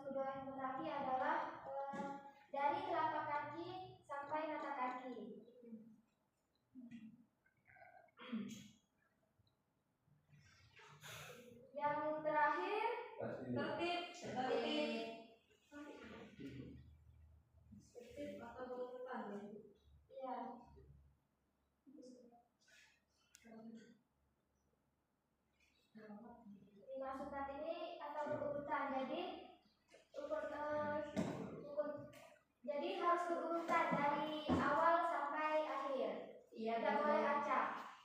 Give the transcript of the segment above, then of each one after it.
wudhu yang kaki adalah dari telapak kaki sampai mata kaki. Yang terakhir tertib atau berurutan ya? Iya. Dimasukkan ini atau berurutan, jadi jadi harus berurutan dari awal sampai akhir. Iya, tidak boleh acak.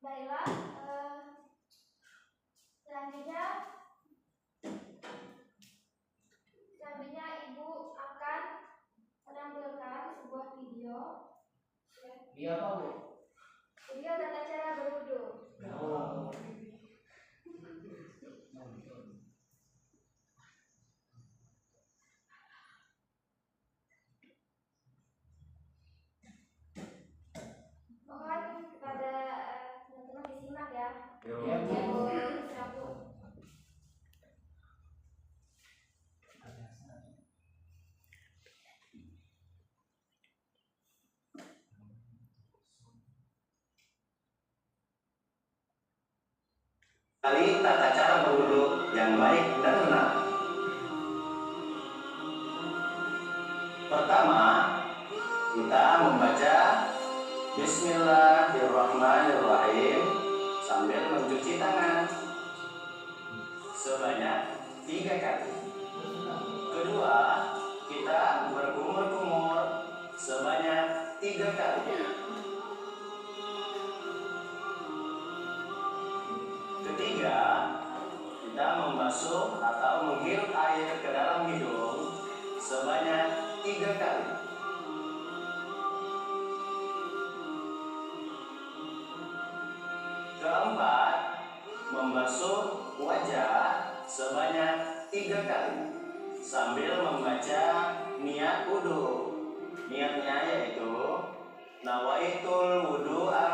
Baiklah, selanjutnya Ibu akan menampilkan sebuah video. Video apa, Bu? Video tata cara berwudu. Oh. Mohon kepada teman-teman disimak ya. Ya, Bu. Kali tata cara berwudu yang baik dan benar. Pertama, kita membaca Bismillahirrahmanirrahim sambil mencuci tangan sebanyak 3 kali. Kedua, kita berkumur-kumur sebanyak 3 kali. Ketiga, kita membasuh atau menghirup air ke dalam hidung sebanyak 3 kali. Keempat, membasuh wajah sebanyak 3 kali sambil membaca niat wudu. Niatnya yaitu nawaitul wudu'a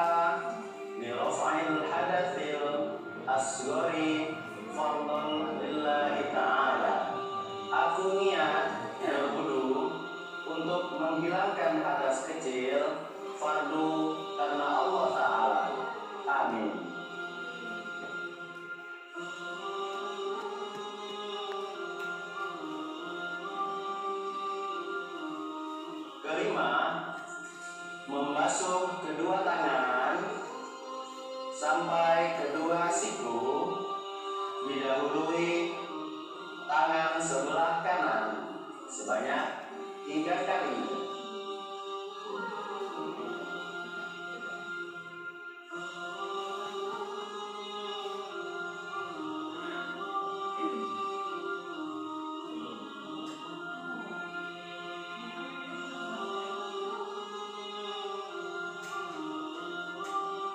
lirafa'il hadatsil asghari fardhon lillahi ta'ala. Aku niat berwudu untuk menghilangkan hadas kecil fardu karena Allah Ta'ala. Amin. Kelima, membasuh kedua tangan sampai kedua siku, didahului tangan sebelah kanan sebanyak 3 kali.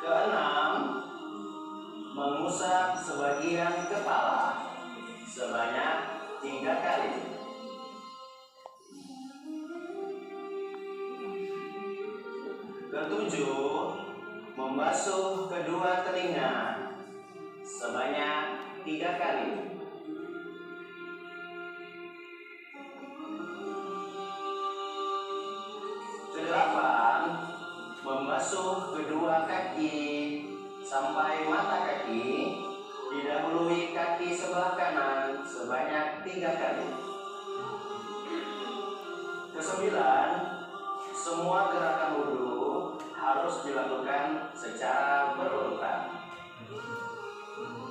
Keenam, mengusap sebagian kepala sebanyak 3 kali. Ketujuh, membasuh kedua telinga sebanyak 3 kali. Kedelapan, membasuh kedua kaki sampai mata kaki, didahului kaki sebelah kanan sebanyak 3 kali. Kesembilan, semua gerakan wudu harus dilakukan secara berurutan.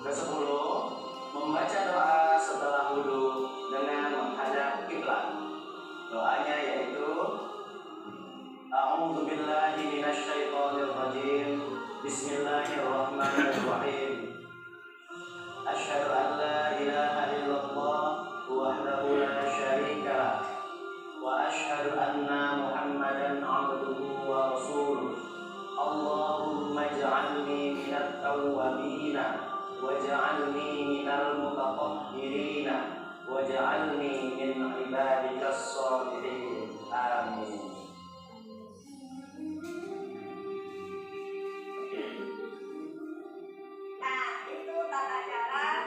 Kesepuluh, membaca doa setelah wudu dengan menghadap kiblat. Doanya yaitu A'udzu billahi minasyaitonir rajim. Bismillahirrahmanirrahim. Asyhadu an la ilaha illallah wahdahu la syarika lah wa asyhadu anna Muhammadan 'abduhu wa rasuluh. Allahumma ij'alni minat tawwabin waj'alni minal mutatahhirin waj'alni min ibadikas shalihin. Amin. Nah, itu tata cara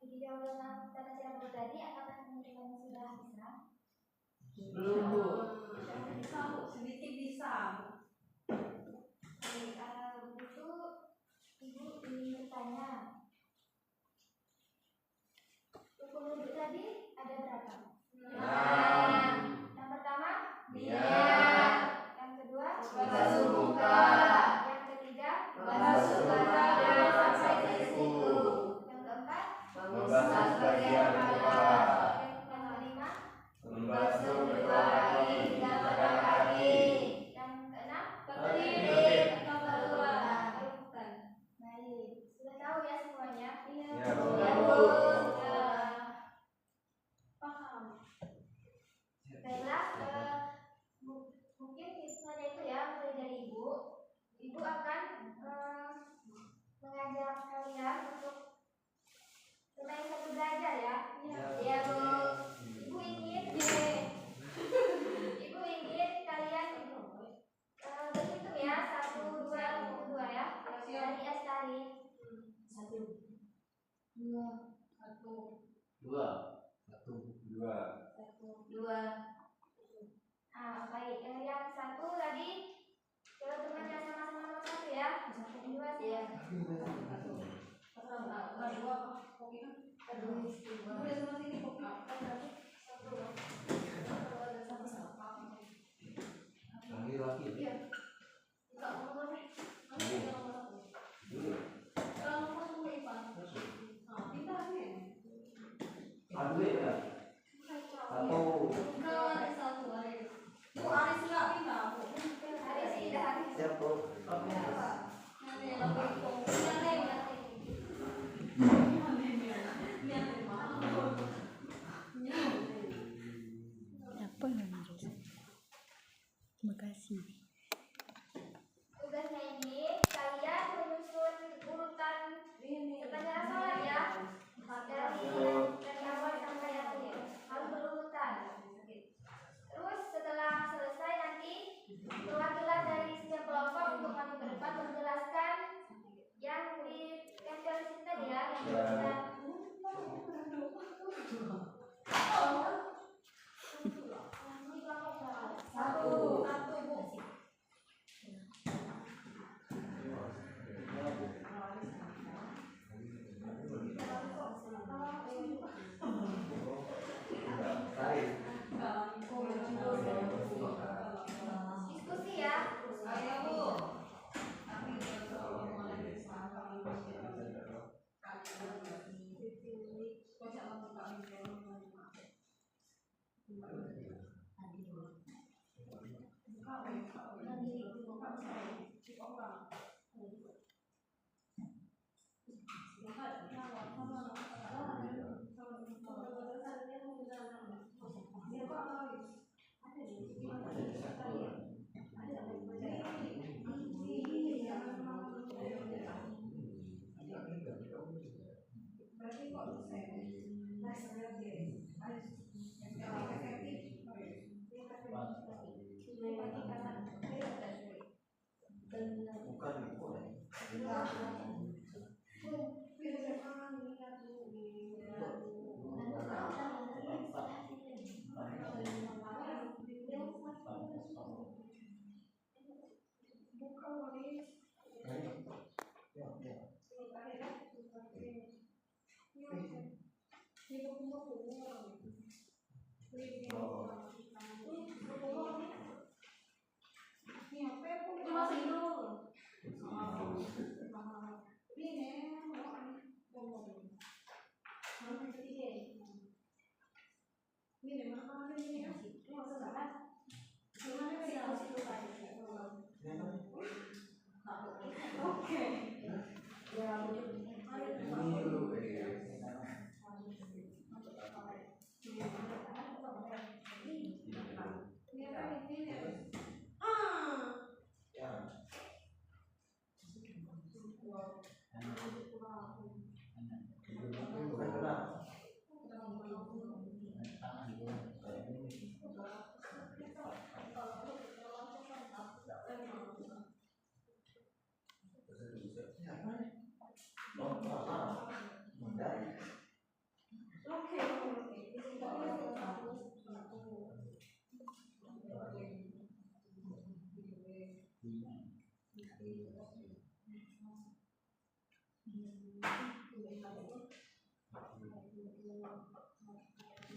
dijawab dengan tata cara berikut tadi. Apakah teman-teman sudah bisa? Belum Bu. Bisa Bu, sedikit bisa. Oke, itu Ibu ingin bertanya. Rukun wudhu tadi ada berapa? Yang pertama? Yang kedua? Basuh muka. Yang ketiga? Basuh badan sampai ke siku. Yang keempat? Membasuh bagian kepala. Yang kelima? Membasuh kedua kaki hingga pada kaki. Yang keenam? Berdiri. Baik, sudah tahu ya semuanya? Ya, Bu. Sudah Paham. Baiklah, mungkin hanya itu ya materi dari Ibu. Ibu akan mengajak kalian untuk mulai satu belajar ya. Iya Bu. Ibu ingin kalian berhitung ya 1, 2 ya. Dari Astari. 1, 2. 2. Ah, baik. Yang satu tadi coba temannya sama-sama nomor 1 ya. Yang 2 sih ya. Laki-laki. Aduh ya. Atau Hari sih dah hari. siap Bu. Apa namanya? Terima kasih. Tugasnya ini kalian menyusun urutan sepanjang sholat ya. Dari awal sampai akhir. Harus berurutan. Terus setelah selesai nanti perwakilan dari setiap kelompok untuk maju ke depan menjelaskan yang ditempel di sini tadi ya, yang bisa. Ini kelompok berapa? Satu Bu.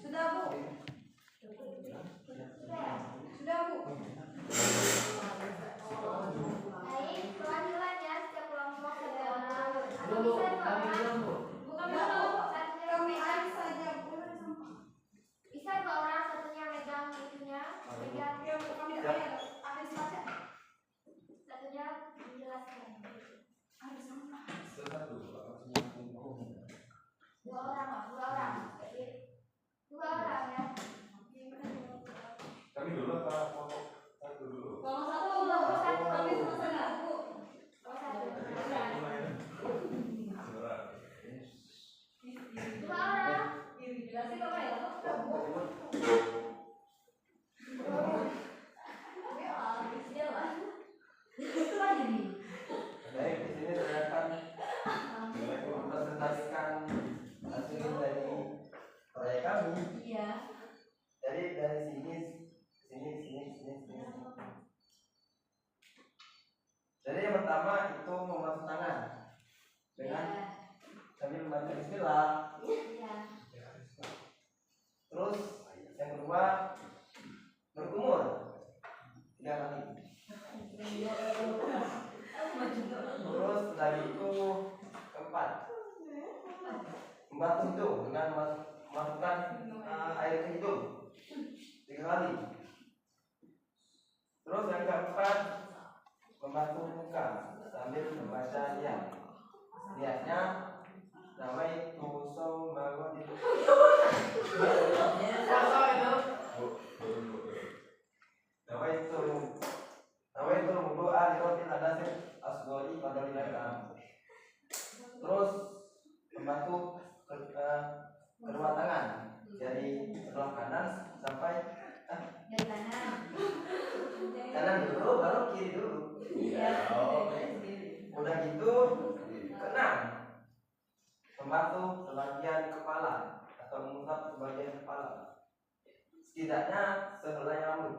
Sudah, Bu. Sudah, Bu. Baik, selanjutnya setiap kelompok ada orang. Atau Dulu, bisa dua kami orang. bilang, Bu. Bukan Enggak, Bu. Bu. Satunya Kami megang. air saja, Bu. Bisa dua orang, satunya megang itunya, megang. Ya, Bu, kami air. Air saja. Satunya menjelaskan. Air sampah. Satu. Dua orang, Pak. Dua orang. Dua orang ya. Kami dulu apa kelompok satu dulu? Kalau satu, Kelompok satu. kami selesai, Bu. Oh, satu. Dua orang. Jelasin apa ya? Bu. Baik, di sini saya akan mempresentasikan hasil dari proyek kami. Iya. Jadi dari sini. Jadi yang pertama itu membasuh tangan dengan sambil membaca bismillah. Iya. Terus yang kedua berkumur 3 kali. Terus dari itu keempat membasuh hidung dengan memasukkan air ke hidung 3 kali. Terus yang keempat membasuh muka sambil membaca niat. Niatnya nawaitu saumawadin. Nawaitu wudu'a li rabbil adasin asghari pada lillahi. Terus membasuh kedua tangan dari sebelah kanan sampai Dari kanan. kanan dulu baru kiri dulu. Udah gitu keenam membasuh sebagian kepala atau mengusap sebagian kepala, setidaknya sehelai rambut.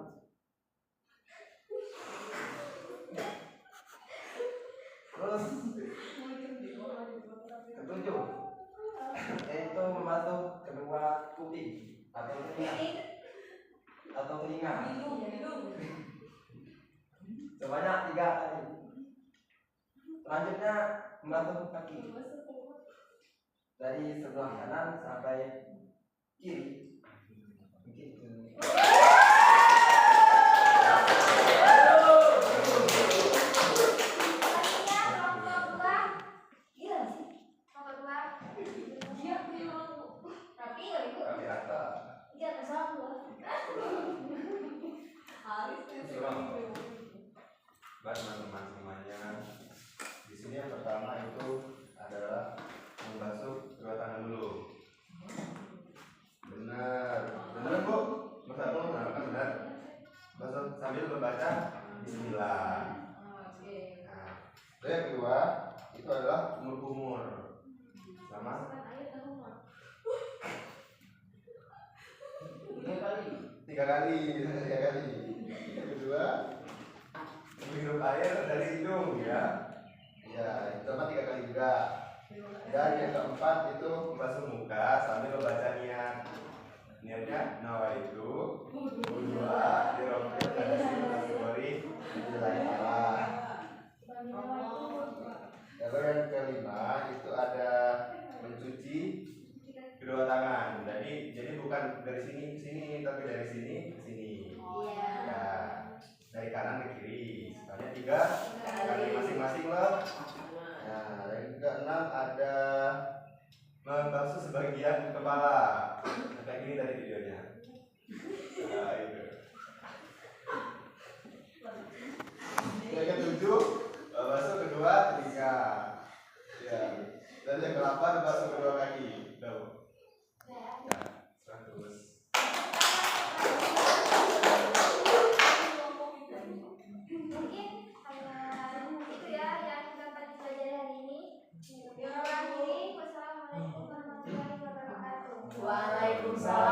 Terus ketujuh yaitu membasuh kedua kuping atau telinga sebanyak 3 kali. Selanjutnya membasuh kaki dari sebelah kanan sampai kiri. Baik teman-teman semuanya. Di sini yang pertama itu adalah membasuh kedua tangan dulu. Benar Bu. Benar Bu. Nah, kan benar. Basuh sambil membaca Bismillah. Nah, yang kedua itu adalah kumur-kumur. Sama 3 kali. Yang kedua menghirup air dari hidung ya. Ya, itu sama 3 kali juga. Dan yang keempat itu membasuh muka sambil membaca niat. Niatnya nawaitu wudu'a li rabbil adasin asghari lillahi ta'ala. Lalu yang kelima itu ada mencuci kedua tangan. Jadi bukan dari sini ke sini, tapi dari sini ke sini. Ya, dari kanan ke kiri. Sebanyak 3 kali masing-masing loh. Nah, yang keenam ada membasuh sebagian kepala. Kayak gini tadi videonya. Nah, itu. Yang ketujuh basuh kedua telinga. Ya. Dan yang ke-8 basuh kedua kaki. Tuh. Ya, terus. Mungkin hanya itu ya yang kita tadi pelajari hari ini. Wassalamualaikum warahmatullahi wabarakatuh. Waalaikumsalam.